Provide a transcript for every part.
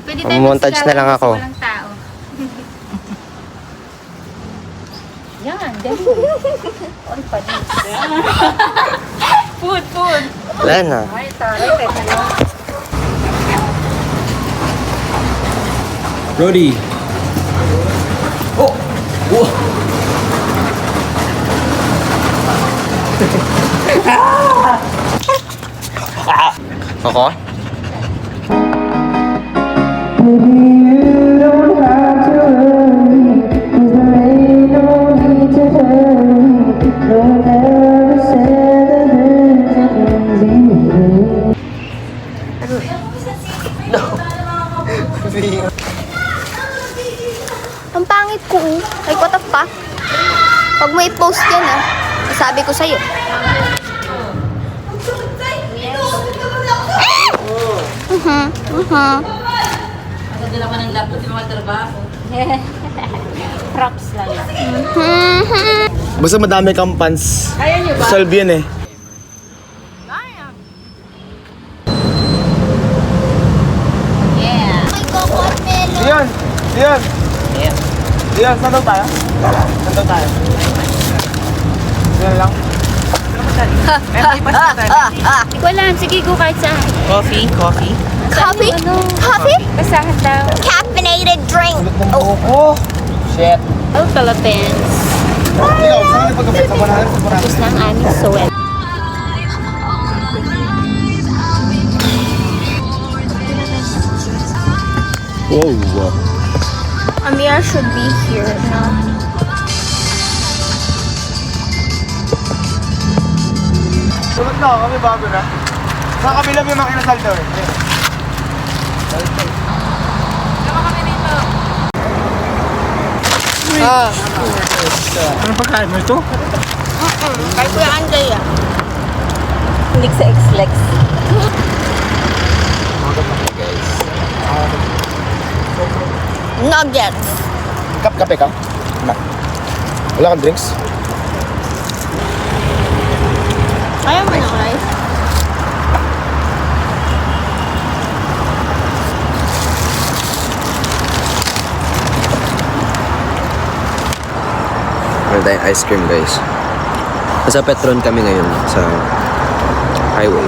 Pwede tayo Montage na lang ako. Walang tao. Yan, dali. Oy, panis. Food. Wala na. Ay, taray, teka. Brody. Oh! Oh! Ako? Ang pangit ko. Ay, what the fuck? Pag mo i-post yan, sabi ko sa'yo. Dala ko ng laptop, di mga trabaho. Props lang yan. Basta madami kang pants. Kaya nyo ba? Solve yun eh. Yeah. Ay, kokot melon. Diyan! Diyan! Diyan, saan daw tayo? Saan daw tayo? Diyan lang. Wala, sige go kahit saan. Coffee? Coffee? Ano? Coffee? Basahan daw. Caffeinated drink. Oh! Shit! Oh, Philippines. Ikaw, saan ka nagpagkabit? Sa banahan? Sa banahan? Tapos na ang aming suwet. Wow! Amir should be here now. Tulad na kami bago na. Sa kabila may mga kinasal daw eh. Ano pagkain mo ito? Kay Kuya Anday ah. Lex sa X-Lex. Nuggets. Kape ka? Na. Wala kang drinks? Ayaw mo ng rice? Meron tayong ice cream, guys. Nasa Petron kami ngayon sa highway.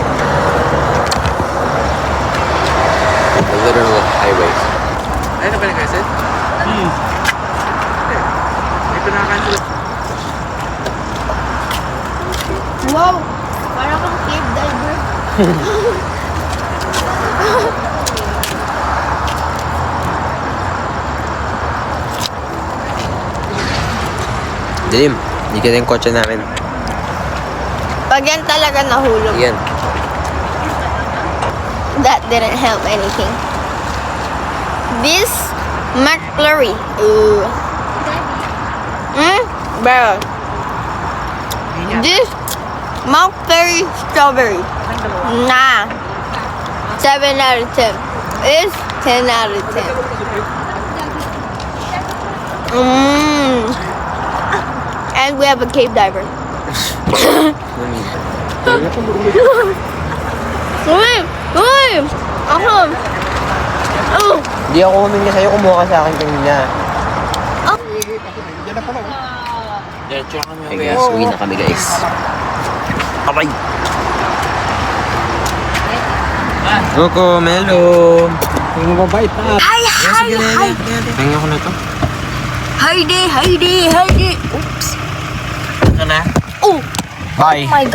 The literal highway. Ayun na ba na guys? May pinakain. Wow! Parang kang cave diver. Dilim, hindi kita yung kotse namin. Pag yan talaga nahulog, Yan. that didn't help anything. This McFlurry. Ooh. Bro. This McFlurry strawberry. Nah. 7 out of 10. It's 10 out of 10. And we have a cave diver. Uy! Uy! Ako! Oh! Hindi ako humingi sa'yo, kumuha ka sa akin kanina. Hey guys, uwi na kami guys. Aray! Coco, Melo! Yung mababait na. Hi! Hi! Hi! Tingnan ko na ito. Heidi! Heidi! Heidi! Oops! Ano na? Oh! Bye! Oh my